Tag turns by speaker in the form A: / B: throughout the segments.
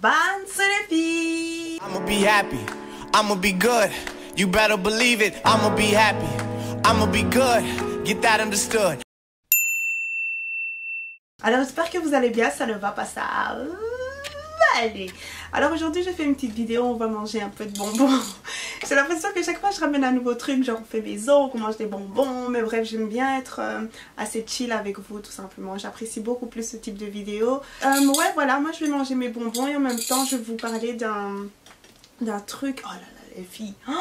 A: Bonne les filles.
B: I'ma be happy, I'ma be good. You better believe it, I'ma be happy, I'ma be good. Get that understood.
A: Alors j'espère que vous allez bien, ça ne va pas ça. Allez. Alors aujourd'hui je fais une petite vidéo, on va manger un peu de bonbons. J'ai l'impression que chaque fois je ramène un nouveau truc, genre on fait mes ongles, on mange des bonbons. Mais bref, j'aime bien être assez chill avec vous tout simplement. J'apprécie beaucoup plus ce type de vidéo. Ouais voilà, moi je vais manger mes bonbons et en même temps je vais vous parler d'un truc. Oh là là les filles. Oh,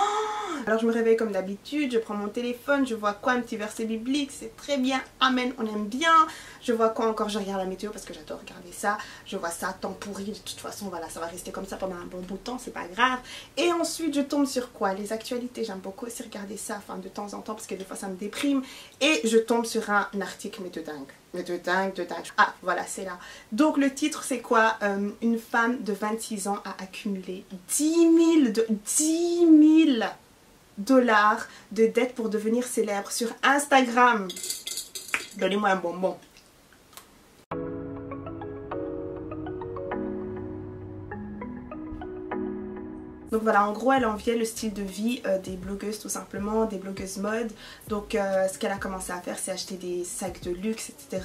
A: alors je me réveille comme d'habitude, je prends mon téléphone, je vois quoi, un petit verset biblique, c'est très bien, amen, on aime bien. Je vois quoi encore, je regarde la météo parce que j'adore regarder ça. Je vois ça, temps pourri, de toute façon voilà, ça va rester comme ça pendant un bon bout de temps, c'est pas grave. Et ensuite je tombe sur quoi? Les actualités, j'aime beaucoup aussi regarder ça, enfin de temps en temps parce que des fois ça me déprime. Et je tombe sur un article mais de dingue. Mais de dingue, de dingue. Ah, voilà, c'est là. Donc, le titre, c'est quoi? Une femme de 26 ans a accumulé 10 000 dollars de dettes pour devenir célèbre sur Instagram. Donnez-moi un bonbon. Donc voilà, en gros elle enviait le style de vie des blogueuses tout simplement, des blogueuses mode. Donc ce qu'elle a commencé à faire c'est acheter des sacs de luxe, etc.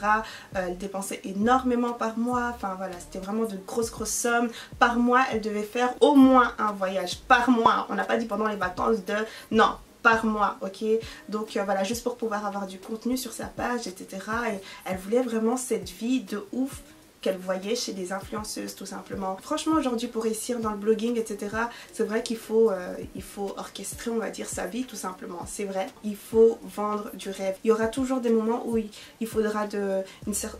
A: Elle dépensait énormément par mois, enfin voilà, c'était vraiment de grosses sommes. Par mois elle devait faire au moins un voyage, par mois. On n'a pas dit pendant les vacances de... Non, par mois, ok. Donc voilà, juste pour pouvoir avoir du contenu sur sa page, etc. Et elle voulait vraiment cette vie de ouf qu'elle voyait chez des influenceuses tout simplement. Franchement aujourd'hui pour réussir dans le blogging etc, c'est vrai qu'il faut, orchestrer on va dire sa vie tout simplement, c'est vrai. Il faut vendre du rêve. Il y aura toujours des moments où il faudra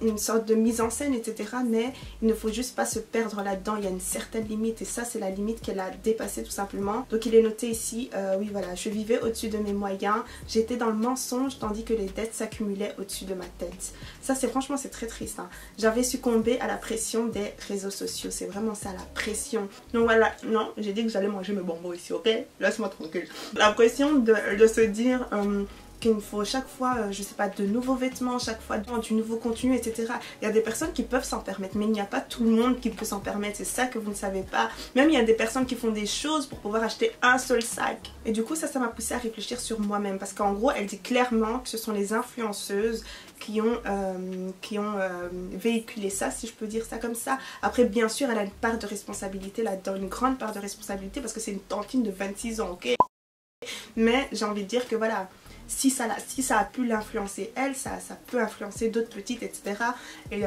A: une sorte de mise en scène etc, mais il ne faut juste pas se perdre là-dedans. Il y a une certaine limite et ça c'est la limite qu'elle a dépassée tout simplement. Donc il est noté ici, oui voilà, je vivais au-dessus de mes moyens, j'étais dans le mensonge tandis que les dettes s'accumulaient au-dessus de ma tête. Ça c'est franchement c'est très triste hein. J'avais succombé à la pression des réseaux sociaux, c'est vraiment ça la pression. Donc voilà, non, j'ai dit que j'allais manger mes bonbons ici, ok? Laisse-moi tranquille. La pression de se dire qu'il me faut chaque fois, je sais pas, de nouveaux vêtements, chaque fois du nouveau contenu, etc. Il y a des personnes qui peuvent s'en permettre, mais il n'y a pas tout le monde qui peut s'en permettre, c'est ça que vous ne savez pas. Même il y a des personnes qui font des choses pour pouvoir acheter un seul sac. Et du coup ça m'a poussé à réfléchir sur moi-même, parce qu'en gros elle dit clairement que ce sont les influenceuses qui ont véhiculé ça, si je peux dire ça comme ça. Après bien sûr elle a une part de responsabilité là-dedans, une grande part de responsabilité parce que c'est une tantine de 26 ans, ok? Mais j'ai envie de dire que voilà, si ça a pu l'influencer elle, ça peut influencer d'autres petites etc. Et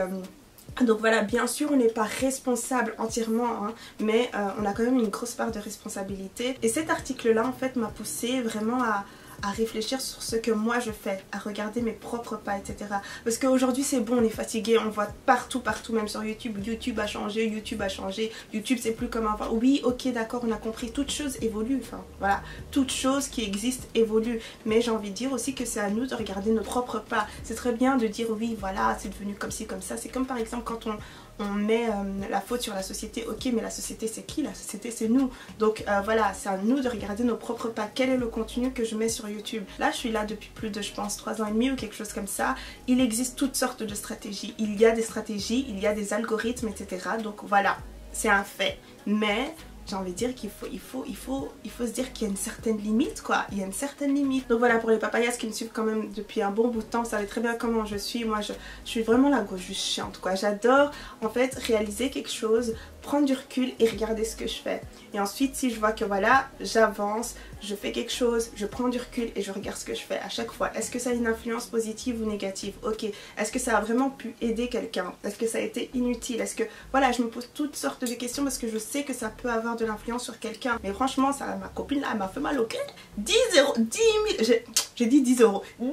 A: donc voilà, bien sûr on n'est pas responsable entièrement hein, mais on a quand même une grosse part de responsabilité. Et cet article là en fait m'a poussé vraiment à réfléchir sur ce que moi je fais, à regarder mes propres pas etc. Parce qu'aujourd'hui c'est bon, on est fatigué, on voit partout même sur YouTube, YouTube a changé, YouTube c'est plus comme avant. Oui ok d'accord, on a compris, toute chose évolue, enfin voilà, toute chose qui existe évolue. Mais j'ai envie de dire aussi que c'est à nous de regarder nos propres pas. C'est très bien de dire oui voilà c'est devenu comme ci comme ça, c'est comme par exemple quand on met la faute sur la société, ok mais la société c'est qui? La société c'est nous. Donc voilà, c'est à nous de regarder nos propres pas. Quel est le contenu que je mets sur YouTube? Là je suis là depuis plus de je pense 3 ans et demi ou quelque chose comme ça. Il existe toutes sortes de stratégies, il y a des stratégies, il y a des algorithmes etc. Donc voilà, c'est un fait. Mais j'ai envie de dire qu'il faut se dire qu'il y a une certaine limite quoi, il y a une certaine limite. Donc voilà, pour les papayas qui me suivent quand même depuis un bon bout de temps, vous savez très bien comment je suis. Moi je suis vraiment la grosse chiante quoi, j'adore en fait réaliser quelque chose, prendre du recul et regarder ce que je fais. Et ensuite si je vois que voilà, j'avance, je fais quelque chose, je prends du recul et je regarde ce que je fais à chaque fois. Est-ce que ça a une influence positive ou négative? Ok. Est-ce que ça a vraiment pu aider quelqu'un? Est-ce que ça a été inutile? Est-ce que... Voilà, je me pose toutes sortes de questions parce que je sais que ça peut avoir de l'influence sur quelqu'un. Mais franchement, ça, ma copine là, elle m'a fait mal au cœur. 10 000... J'ai dit 10 euros. 10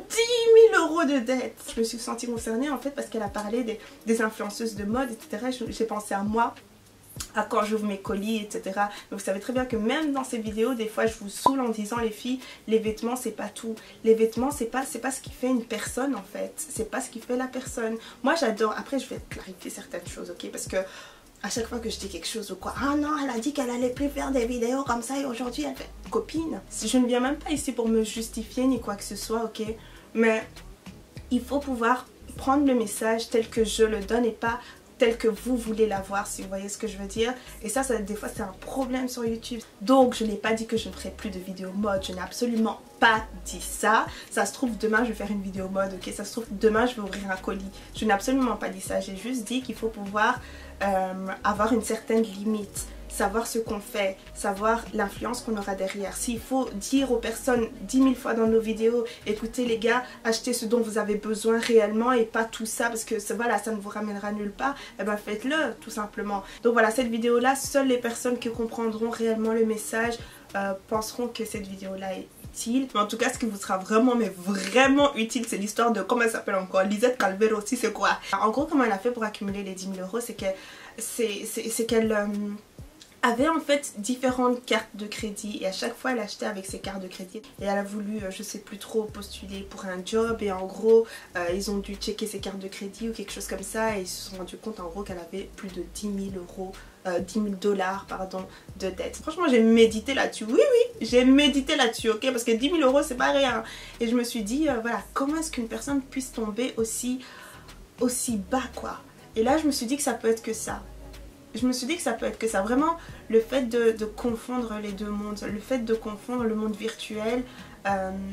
A: 000 euros de dette. Je me suis sentie concernée en fait parce qu'elle a parlé des influenceuses de mode, etc. J'ai pensé à moi, à quand j'ouvre mes colis etc. Mais vous savez très bien que même dans ces vidéos des fois je vous saoule en disant les filles, les vêtements c'est pas tout. Les vêtements c'est pas ce qui fait une personne en fait, c'est pas ce qui fait la personne. Moi j'adore, après je vais clarifier certaines choses ok, parce que à chaque fois que je dis quelque chose ou quoi, ah non elle a dit qu'elle allait plus faire des vidéos comme ça et aujourd'hui elle fait copine. Je ne viens même pas ici pour me justifier ni quoi que ce soit ok, mais il faut pouvoir prendre le message tel que je le donne et pas telle que vous voulez la voir, si vous voyez ce que je veux dire. Et ça des fois c'est un problème sur YouTube. Donc je n'ai pas dit que je ne ferai plus de vidéos mode, je n'ai absolument pas dit ça. Ça se trouve demain je vais faire une vidéo mode, ok, ça se trouve demain je vais ouvrir un colis. Je n'ai absolument pas dit ça, j'ai juste dit qu'il faut pouvoir avoir une certaine limite. Savoir ce qu'on fait, savoir l'influence qu'on aura derrière. S'il faut dire aux personnes 10 000 fois dans nos vidéos, écoutez les gars, achetez ce dont vous avez besoin réellement et pas tout ça parce que voilà, ça ne vous ramènera nulle part, et ben faites-le tout simplement. Donc voilà, cette vidéo là, seules les personnes qui comprendront réellement le message penseront que cette vidéo là est utile. Mais en tout cas, ce qui vous sera vraiment mais vraiment utile, c'est l'histoire de, comment elle s'appelle encore, Lisette Calvero aussi, c'est quoi? En gros, comment elle a fait pour accumuler les 10 000 €, c'est qu'elle avait en fait différentes cartes de crédit et à chaque fois elle achetait avec ses cartes de crédit et elle a voulu, je sais plus trop, postuler pour un job et en gros ils ont dû checker ses cartes de crédit ou quelque chose comme ça et ils se sont rendu compte en gros qu'elle avait plus de 10 000 $, pardon, de dette. Franchement j'ai médité là-dessus, oui j'ai médité là-dessus, ok, parce que 10 000 € c'est pas rien. Et je me suis dit voilà, comment est-ce qu'une personne puisse tomber aussi bas quoi. Et là je me suis dit que ça peut être que ça. Je me suis dit que ça peut être que ça, vraiment le fait de confondre les deux mondes, le fait de confondre le monde virtuel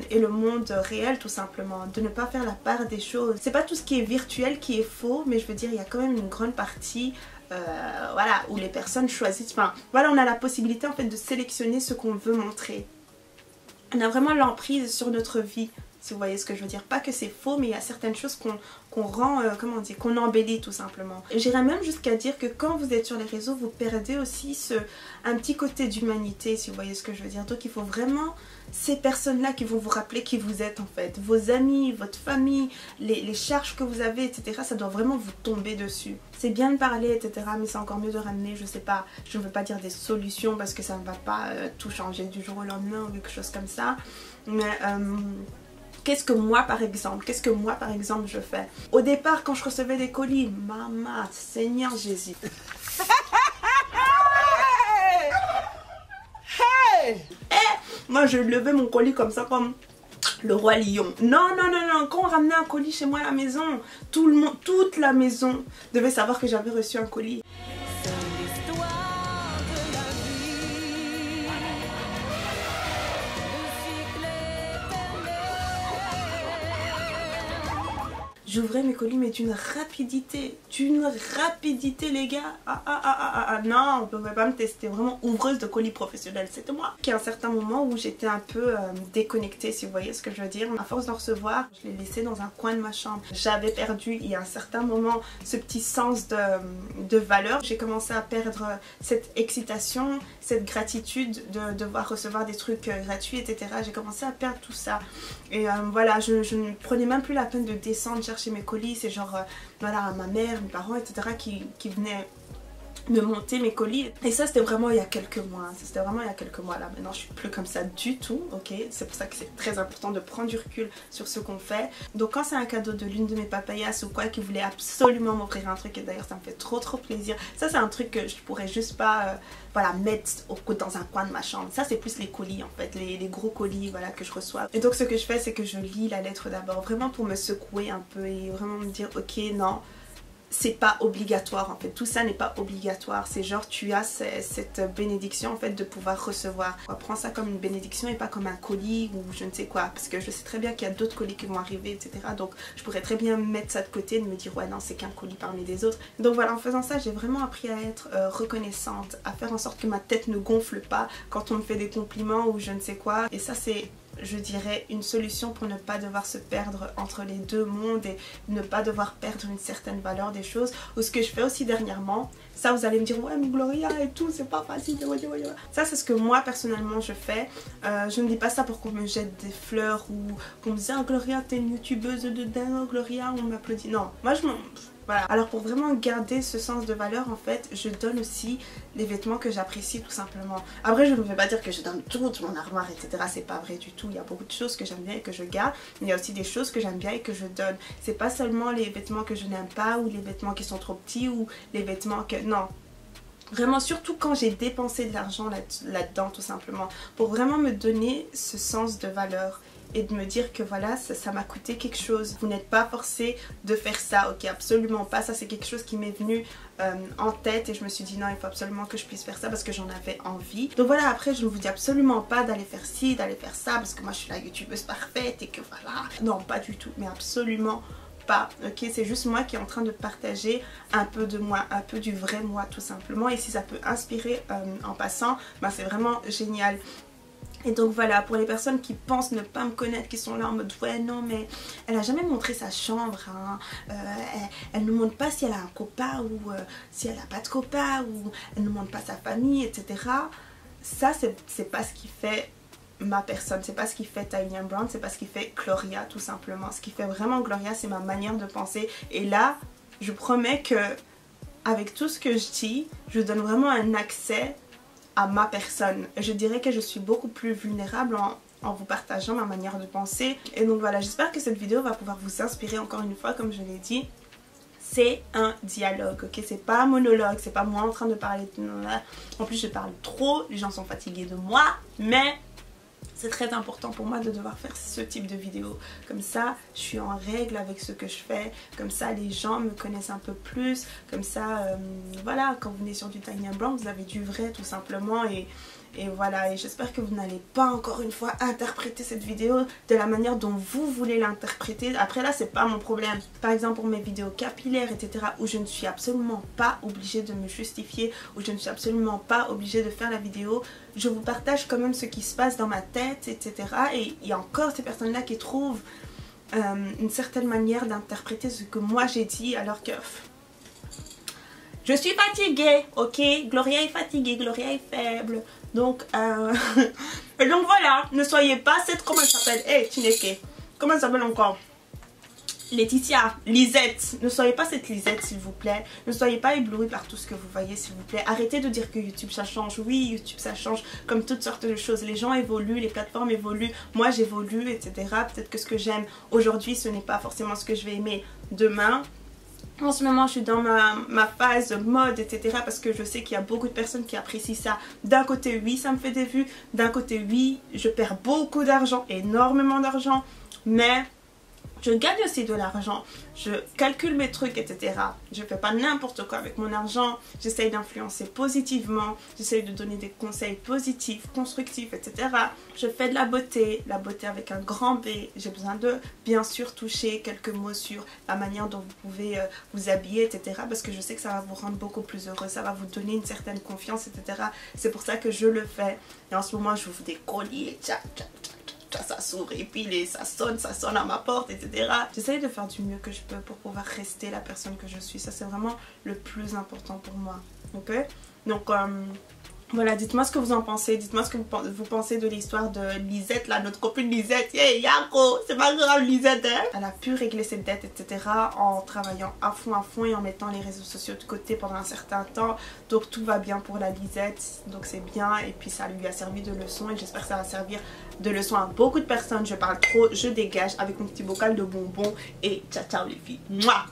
A: et le monde réel tout simplement, de ne pas faire la part des choses. C'est pas tout ce qui est virtuel qui est faux, mais je veux dire il y a quand même une grande partie voilà, où les personnes choisissent, enfin voilà, on a la possibilité en fait de sélectionner ce qu'on veut montrer. On a vraiment l'emprise sur notre vie. Si vous voyez ce que je veux dire, pas que c'est faux, mais il y a certaines choses qu'on rend, comment on dit, qu'on embellit tout simplement. J'irais même jusqu'à dire que quand vous êtes sur les réseaux, vous perdez aussi un petit côté d'humanité, si vous voyez ce que je veux dire. Donc il faut vraiment ces personnes-là qui vont vous rappeler qui vous êtes en fait. Vos amis, votre famille, les charges que vous avez, etc. Ça doit vraiment vous tomber dessus. C'est bien de parler, etc. Mais c'est encore mieux de ramener, je sais pas, je ne veux pas dire des solutions parce que ça ne va pas tout changer du jour au lendemain ou quelque chose comme ça. Mais qu'est-ce que moi par exemple je fais? Au départ quand je recevais des colis, maman, Seigneur Jésus. Hey! Moi je levais mon colis comme ça, comme le roi lion. Non, quand on ramenait un colis chez moi à la maison, tout le monde, toute la maison devait savoir que j'avais reçu un colis. J'ouvrais mes colis mais d'une rapidité les gars. Non, on pouvait pas me tester, vraiment ouvreuse de colis professionnelle, c'était moi. Il y a un certain moment où j'étais un peu déconnectée, si vous voyez ce que je veux dire. À force d'en recevoir, je l'ai laissé dans un coin de ma chambre. J'avais perdu, il y a un certain moment, ce petit sens de valeur. J'ai commencé à perdre cette excitation, cette gratitude de devoir recevoir des trucs gratuits, etc. J'ai commencé à perdre tout ça. Et voilà, je ne prenais même plus la peine de descendre chercher mes colis. C'est genre, voilà, ma mère, mes parents, etc. qui venaient me monter mes colis. Et ça c'était vraiment il y a quelques mois. C'était vraiment il y a quelques mois là. Maintenant je suis plus comme ça du tout, ok. C'est pour ça que c'est très important de prendre du recul sur ce qu'on fait. Donc quand c'est un cadeau de l'une de mes papayas ou quoi qui voulait absolument m'offrir un truc, et d'ailleurs ça me fait trop plaisir. Ça c'est un truc que je pourrais juste pas voilà, mettre dans un coin de ma chambre. Ça c'est plus les colis en fait, les gros colis voilà que je reçois. Et donc ce que je fais c'est que je lis la lettre d'abord, vraiment pour me secouer un peu et vraiment me dire ok non, c'est pas obligatoire en fait, tout ça n'est pas obligatoire, c'est genre tu as cette bénédiction en fait de pouvoir recevoir. Prends ça comme une bénédiction et pas comme un colis ou je ne sais quoi, parce que je sais très bien qu'il y a d'autres colis qui vont arriver, etc. Donc je pourrais très bien mettre ça de côté et de me dire ouais non c'est qu'un colis parmi les autres. Donc voilà, en faisant ça j'ai vraiment appris à être reconnaissante, à faire en sorte que ma tête ne gonfle pas quand on me fait des compliments ou je ne sais quoi. Et ça c'est, je dirais, une solution pour ne pas devoir se perdre entre les deux mondes et ne pas devoir perdre une certaine valeur des choses. Ou ce que je fais aussi dernièrement, ça vous allez me dire ouais mais Gloria et tout c'est pas facile, ça c'est ce que moi personnellement je fais. Je ne dis pas ça pour qu'on me jette des fleurs ou qu'on me dise oh, Gloria t'es une youtubeuse de dingue, Gloria on m'applaudit, non, moi je m'en... Voilà. Alors pour vraiment garder ce sens de valeur en fait, je donne aussi les vêtements que j'apprécie tout simplement. Après je ne vais pas dire que je donne tout mon armoire etc, c'est pas vrai du tout. Il y a beaucoup de choses que j'aime bien et que je garde, mais il y a aussi des choses que j'aime bien et que je donne. C'est pas seulement les vêtements que je n'aime pas ou les vêtements qui sont trop petits ou les vêtements que... Non. Vraiment, surtout quand j'ai dépensé de l'argent là-dedans tout simplement, pour vraiment me donner ce sens de valeur et de me dire que voilà, ça m'a coûté quelque chose. Vous n'êtes pas forcé de faire ça, ok, absolument pas. Ça c'est quelque chose qui m'est venu en tête et je me suis dit non, il faut absolument que je puisse faire ça parce que j'en avais envie. Donc voilà, après je ne vous dis absolument pas d'aller faire ci, d'aller faire ça parce que moi je suis la youtubeuse parfaite et que voilà. Non, pas du tout, mais absolument pas, ok, c'est juste moi qui est en train de partager un peu de moi, un peu du vrai moi tout simplement, et si ça peut inspirer en passant, ben c'est vraiment génial. Et donc voilà, pour les personnes qui pensent ne pas me connaître, qui sont là en mode ouais non mais elle a jamais montré sa chambre, hein. Elle ne montre pas si elle a un copain ou si elle a pas de copain, ou elle ne montre pas sa famille, etc. Ça c'est pas ce qui fait ma personne, c'est pas ce qui fait Tiny Brown, c'est pas ce qui fait Gloria tout simplement. Ce qui fait vraiment Gloria, c'est ma manière de penser, et là je promets que avec tout ce que je dis, je donne vraiment un accès à ma personne. Je dirais que je suis beaucoup plus vulnérable en vous partageant ma manière de penser. Et donc voilà, j'espère que cette vidéo va pouvoir vous inspirer encore une fois, comme je l'ai dit. C'est un dialogue, ok, c'est pas un monologue, c'est pas moi en train de parler de... En plus je parle trop, les gens sont fatigués de moi, mais c'est très important pour moi de devoir faire ce type de vidéo. Comme ça, je suis en règle avec ce que je fais. Comme ça, les gens me connaissent un peu plus. Comme ça, voilà, quand vous venez sur du Tiny Brown, vous avez du vrai tout simplement. Et voilà, et j'espère que vous n'allez pas encore une fois interpréter cette vidéo de la manière dont vous voulez l'interpréter. Après là, c'est pas mon problème. Par exemple pour mes vidéos capillaires, etc., où je ne suis absolument pas obligée de me justifier, où je ne suis absolument pas obligée de faire la vidéo, je vous partage quand même ce qui se passe dans ma tête, etc. Et il y a encore ces personnes-là qui trouvent une certaine manière d'interpréter ce que moi j'ai dit, alors que... Je suis fatiguée, ok? Gloria est fatiguée, Gloria est faible. Donc, et donc voilà, ne soyez pas cette... Comment elle s'appelle? Hey, Chineke. Comment elle s'appelle encore? Laetitia, Lisette. Ne soyez pas cette Lisette, s'il vous plaît. Ne soyez pas éblouis par tout ce que vous voyez, s'il vous plaît. Arrêtez de dire que YouTube ça change. Oui, YouTube ça change, comme toutes sortes de choses. Les gens évoluent, les plateformes évoluent. Moi j'évolue, etc. Peut-être que ce que j'aime aujourd'hui, ce n'est pas forcément ce que je vais aimer demain. En ce moment je suis dans ma phase mode, etc. parce que je sais qu'il y a beaucoup de personnes qui apprécient ça. D'un côté oui, ça me fait des vues. D'un côté oui, je perds beaucoup d'argent, énormément d'argent. Mais je gagne aussi de l'argent, je calcule mes trucs, etc. Je fais pas n'importe quoi avec mon argent. J'essaye d'influencer positivement, j'essaye de donner des conseils positifs, constructifs, etc. Je fais de la beauté avec un grand B. J'ai besoin de bien sûr toucher quelques mots sur la manière dont vous pouvez vous habiller, etc. parce que je sais que ça va vous rendre beaucoup plus heureux, ça va vous donner une certaine confiance, etc. C'est pour ça que je le fais. Et en ce moment je vous des colliers, ça s'ouvre et puis ça sonne à ma porte, etc. J'essaye de faire du mieux que je peux pour pouvoir rester la personne que je suis. Ça c'est vraiment le plus important pour moi, ok? Donc voilà, dites-moi ce que vous en pensez, dites-moi ce que vous pensez de l'histoire de Lisette, là, notre copine Lisette. Hey Yako, c'est pas grave Lisette, hein? Elle a pu régler ses dettes, etc. en travaillant à fond et en mettant les réseaux sociaux de côté pendant un certain temps. Donc tout va bien pour la Lisette, donc c'est bien. Et puis ça lui a servi de leçon et j'espère que ça va servir de leçon à beaucoup de personnes. Je parle trop, je dégage avec mon petit bocal de bonbons et ciao ciao les filles. Mouah.